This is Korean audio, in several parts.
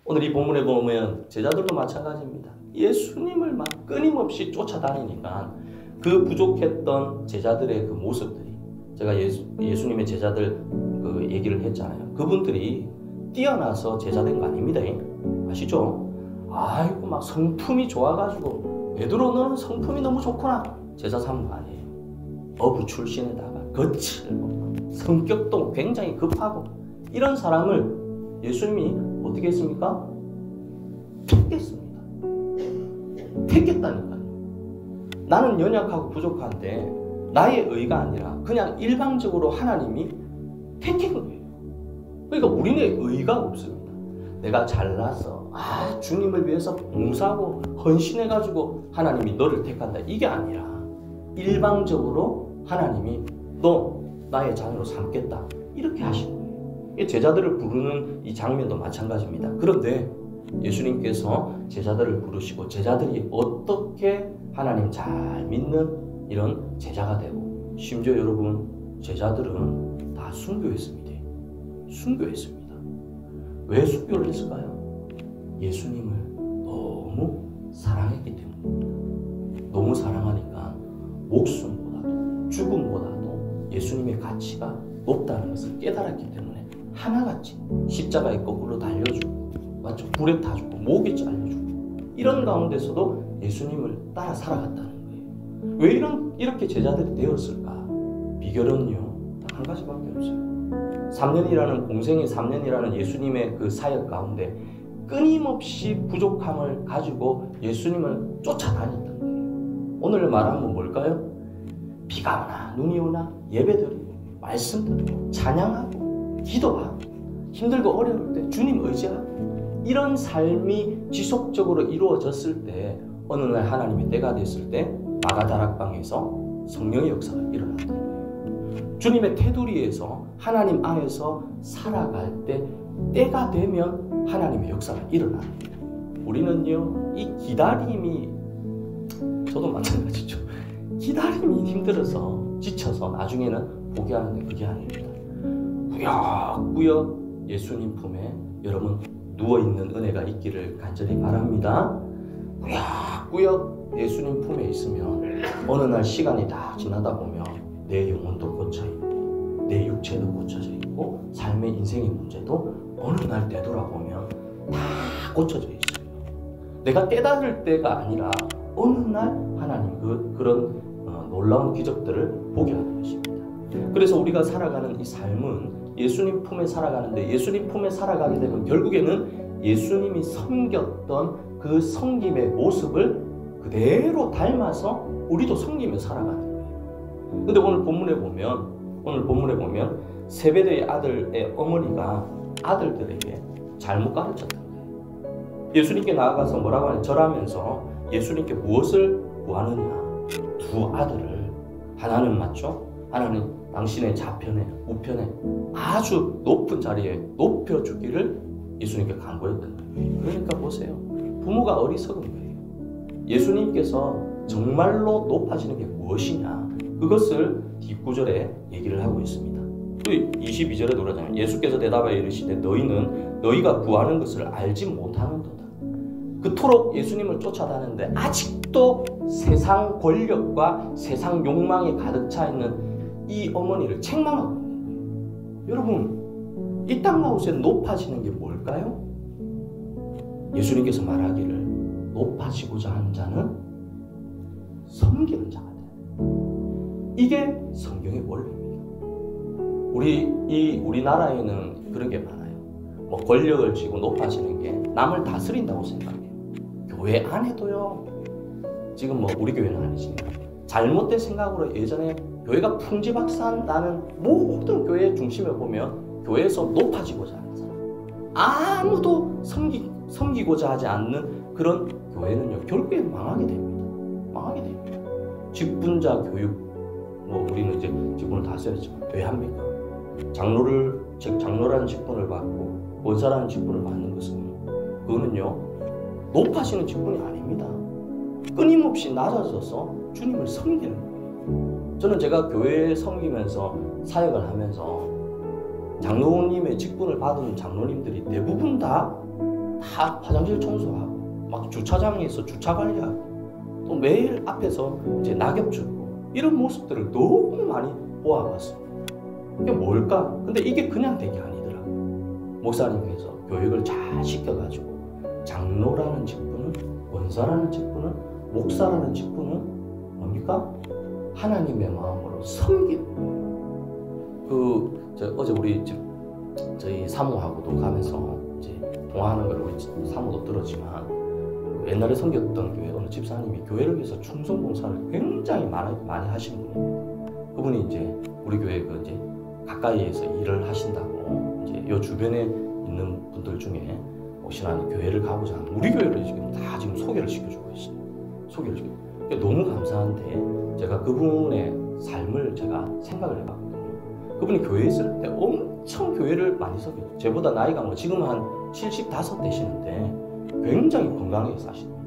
오늘 이 본문에 보면 제자들도 마찬가지입니다. 예수님을 막 끊임없이 쫓아다니니까 그 부족했던 제자들의 그 모습들이, 제가 예수님의 제자들 그 얘기를 했잖아요. 그분들이 뛰어나서 제자된 거 아닙니다. 아시죠? 아이고 막 성품이 좋아가지고 베드로 너는 성품이 너무 좋구나 제자 삼은 거 아니에요. 어부 출신에다가 거칠고 성격도 굉장히 급하고 이런 사람을 예수님이 어떻게 했습니까? 택했습니다. 택했다니까요. 나는 연약하고 부족한데 나의 의가 아니라 그냥 일방적으로 하나님이 택한 거예요. 그러니까 우리는 의가 없습니다. 내가 잘나서 주님을 위해서 봉사하고 헌신해가지고 하나님이 너를 택한다, 이게 아니라 일방적으로 하나님이 너 나의 자녀로 삼겠다, 이렇게 하시는 거예요. 제자들을 부르는 이 장면도 마찬가지입니다. 그런데 예수님께서 제자들을 부르시고 제자들이 어떻게 하나님 잘 믿는 이런 제자가 되고, 심지어 여러분 제자들은 다 순교했습니다. 순교했습니다. 왜 순교를 했을까요? 예수님을 너무 사랑했기 때문입니다. 너무 사랑하니까 목숨보다도 죽음보다도 예수님의 가치가 높다는 것을 깨달았기 때문에 하나같이 십자가에 거꾸로 달려주고, 맞죠? 불에 타주고 목이 잘려주고 이런 가운데서도 예수님을 따라 살아갔다는 거예요. 왜 이렇게 제자들이 되었을까? 비결은요 딱 한 가지밖에 없어요. 3년이라는 공생의 3년이라는 예수님의 그 사역 가운데 끊임없이 부족함을 가지고 예수님을 쫓아다녔던 거예요. 오늘 말하는 건 뭘까요? 비가 오나 눈이 오나 예배드리고 말씀 듣고 찬양하고 기도하고 힘들고 어려울 때 주님 의지하고 이런 삶이 지속적으로 이루어졌을 때 어느 날 하나님의 때가 됐을 때 마가다락방에서 성령의 역사가 일어났다. 주님의 테두리에서 하나님 안에서 살아갈 때 때가 되면 하나님의 역사가 일어납니다. 우리는요 이 기다림이, 저도 마찬가지죠. 기다림이 힘들어서 지쳐서 나중에는 포기하는데 그게 아닙니다. 꾸역꾸역 예수님 품에 여러분 누워있는 은혜가 있기를 간절히 바랍니다. 꾸역꾸역 예수님 품에 있으면 어느 날 시간이 다 지나다 보면 내 영혼도 고쳐있고 내 육체도 고쳐져 있고 삶의 인생의 문제도 어느 날 되돌아보면 다 고쳐져 있어요. 내가 깨달을 때가 아니라 어느 날 하나님 그런 놀라운 기적들을 보게 하는 것입니다. 그래서 우리가 살아가는 이 삶은 예수님 품에 살아가는데, 예수님 품에 살아가게 되면 결국에는 예수님이 섬겼던 그 섬김의 모습을 그대로 닮아서 우리도 섬기며 살아가는 거예요. 근데 오늘 본문에 보면 세베대의 아들의 어머니가 아들들에게 잘못 가르쳤던 거예요. 예수님께 나아가서 뭐라고 하냐, 절하면서 예수님께 무엇을 구하느냐. 두 아들을, 하나는 맞죠? 하나는 당신의 좌편에 우편에 아주 높은 자리에 높여주기를 예수님께 간구했던 거예요. 그러니까 보세요, 부모가 어리석은 거예요. 예수님께서 정말로 높아지는 게 무엇이냐, 그것을 뒷구절에 얘기를 하고 있습니다. 또 22절에 그러잖아요. 예수께서 대답하여 이르시되 너희는 너희가 구하는 것을 알지 못하는도다. 그토록 예수님을 쫓아다녔는데 아직도 세상 권력과 세상 욕망에 가득 차 있는 이 어머니를 책망하고 있는 거예요. 여러분, 이 땅 가운데 높아지는 게 뭘까요? 예수님께서 말하기를 높아지고자 하는 자는 섬기는 자가 돼요. 이게 성경의 원리입니다. 우리나라에는 그런 게 많아요. 뭐 권력을 쥐고 높아지는 게 남을 다스린다고 생각해요. 교회 안에도요. 지금 뭐 우리 교회는 아니지만 잘못된 생각으로 예전에 교회가 풍지박산 나는 모든 교회 중심에 보면 교회에서 높아지고자 하는 사람, 아무도 섬기고자 하지 않는 그런 교회는요 결국엔 망하게 됩니다. 망하게 됩니다. 직분자 교육, 뭐 우리는 이제 직분을 다 써야지만 왜 합니까? 장로라는 직분을 받고 권사라는 직분을 받는 것은 그거는요 높아지는 직분이 아닙니다. 끊임없이 낮아져서 주님을 섬기는 거예요. 저는 제가 교회에 섬기면서 사역을 하면서 장로님의 직분을 받은 장로님들이 대부분 다 다 화장실 청소하고 막 주차장에서 주차 관리하고 또 매일 앞에서 이제 낙엽 주고 이런 모습들을 너무 많이 보아봤어요. 이게 뭘까? 근데 이게 그냥 된 게 아니더라. 목사님께서 교육을 잘 시켜가지고 장로라는 직분은, 원사라는 직분은, 목사라는 직분은 뭡니까? 하나님의 마음으로 섬기는 거예요. 어제 우리 저희 사모하고도 가면서 이제 통화하는 걸 우리 사모도 들었지만 옛날에 섬겼던 교회 어느 집사님이 교회를 위해서 충성봉사를 굉장히 많이 하시는 분이에요. 그분이 이제 우리 교회 이제 가까이에서 일을 하신다고 이제 요 주변에 있는 분들 중에 혹시나 교회를 가고자 하는 우리 교회를 지금 다 소개를 시켜주고 있어요. 소개를 시켜. 너무 감사한데 제가 그분의 삶을 제가 생각을 해봤거든요. 그분이 교회에 있을 때 엄청 교회를 많이 섬겼어요. 저보다 나이가 지금 한 75 되시는데 굉장히 건강하게 사십니다.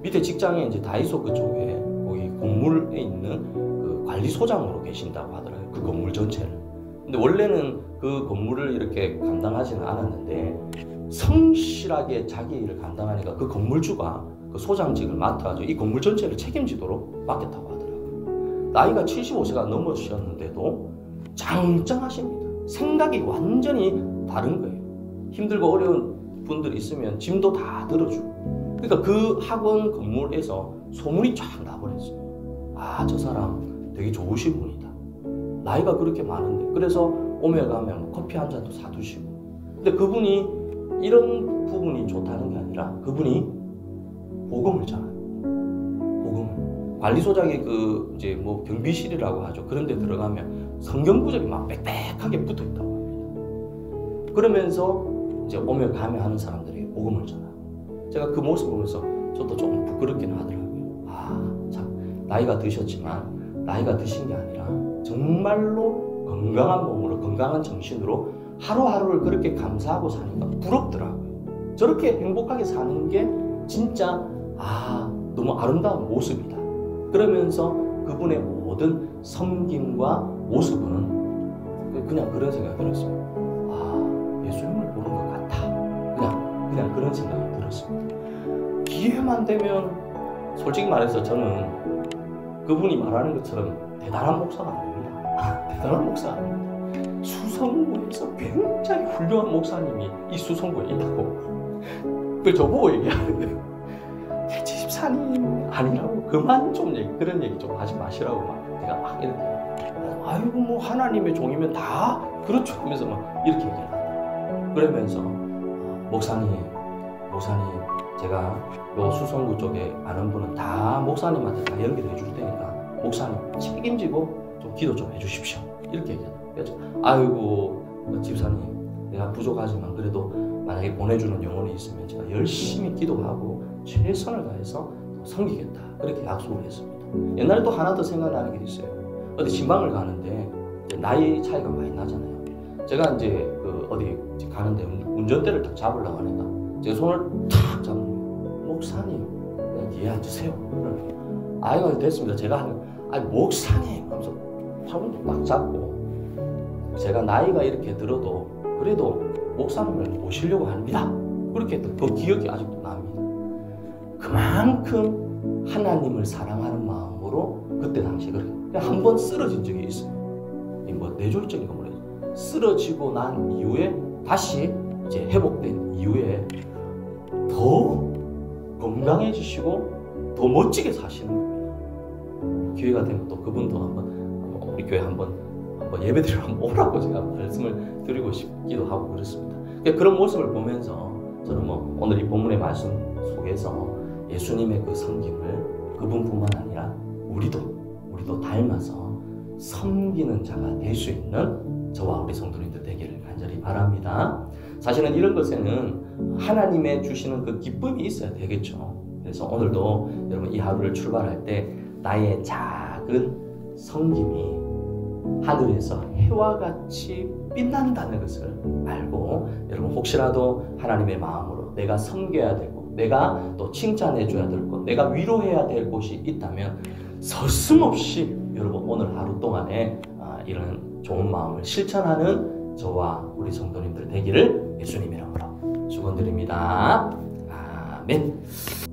밑에 직장에 이제 다이소 그쪽에 거기 건물에 있는 그 관리소장으로 계신다고 하더라고요. 그 건물 전체를. 근데 원래는 그 건물을 이렇게 감당하지는 않았는데 성실하게 자기 일을 감당하니까 그 건물주가 그 소장직을 맡아가지고 이 건물 전체를 책임지도록 맡겼다고 하더라고요. 나이가 75세가 넘으셨는데도 장장하십니다. 생각이 완전히 다른 거예요. 힘들고 어려운 분들 있으면 짐도 다 들어주고. 그러니까 그 학원 건물에서 소문이 쫙 나버렸어요. 아, 저 사람 되게 좋으신 분이다. 나이가 그렇게 많은데. 그래서 오며 가면 커피 한 잔도 사두시고. 근데 그분이 이런 부분이 좋다는 게 아니라 그분이 복음을 전하는 복음을. 관리소장이 이제 경비실이라고 하죠. 그런 데 들어가면 성경 구절이 막 빽빽하게 붙어 있다고 합니다. 그러면서 이제 오며 가며 하는 사람들에게 복음을 전하고. 제가 그 모습을 보면서 저도 조금 부끄럽기는 하더라고요. 아, 참 나이가 드셨지만 나이가 드신 게 아니라 정말로 건강한 몸으로 건강한 정신으로 하루하루를 그렇게 감사하고 사니까 부럽더라고요. 저렇게 행복하게 사는 게 진짜 너무 아름다운 모습이다. 그러면서 그분의 모든 섬김과 모습은 그냥 그런 생각이 들었어요. 예수님을 보는 것 같아. 그냥 그런 생각이 들었습니다. 기회만 되면 솔직히 말해서 저는 그분이 말하는 것처럼 대단한 목사가 아닙니다. 대단한 목사가 아닙니다. 수성구에서 굉장히 훌륭한 목사님이 이 수성구에 있다고 그 저보고 얘기하는데 집사님 아니라고 그만 좀 그런 얘기 좀 하지 마시라고 내가 막 이렇게 아이고 하나님의 종이면 다 그렇죠 하면서 막 이렇게 얘기를 하더라고요. 그러면서 목사님 제가 요 수성구 쪽에 아는 분은 다 목사님한테 다 연결해 줄 테니까 목사님 책임지고 좀 기도 좀 해주십시오 이렇게 얘기하더라고요. 아이고 집사님 내가 부족하지만 그래도 만약에 보내주는 영혼이 있으면 제가 열심히 기도하고 최선을 다해서 섬기겠다 그렇게 약속을 했습니다. 옛날에 또 하나 더 생각나는 게 있어요. 어디 신방을 가는데 나이 차이가 많이 나잖아요. 제가 이제 어디 가는데 운전대를 딱 잡으려고 하니까 제 손을 탁 잡는 거예요. 목사님 그냥 뒤에 앉으세요. 아이가 됐습니다. 제가 하는 목사님 하면서 손을 딱 잡고 제가 나이가 이렇게 들어도 그래도 목사님을 모시려고 합니다. 그렇게 그 기억이 아직도 납니다. 그만큼 하나님을 사랑하는 마음으로 그때 당시에 그렇게 한 번 쓰러진 적이 있어요. 뇌졸중인가 모르겠어요. 쓰러지고 난 이후에 다시 이제 회복된 이후에 더 건강해지시고 더 멋지게 사시는 겁니다. 기회가 되면 또 그분도 한번 우리 교회 한번 예배드리러 한번 오라고 제가 말씀을 드리고 싶기도 하고 그렇습니다. 그런 모습을 보면서 저는 오늘 이 본문의 말씀 속에서 예수님의 그 섬김을 그분뿐만 아니라 우리도 닮아서 섬기는 자가 될 수 있는 저와 우리 성도님들 되기를 간절히 바랍니다. 사실은 이런 것에는 하나님의 주시는 그 기쁨이 있어야 되겠죠. 그래서 오늘도 여러분 이 하루를 출발할 때 나의 작은 섬김이 하늘에서 해와 같이 빛난다는 것을 알고 여러분 혹시라도 하나님의 마음으로 내가 섬겨야 되고 내가 또 칭찬해 줘야 될 곳, 내가 위로해야 될 곳이 있다면 서슴없이 여러분 오늘 하루 동안에 이런 좋은 마음을 실천하는 저와 우리 성도님들 되기를 예수님 이름으로 축원드립니다. 아멘.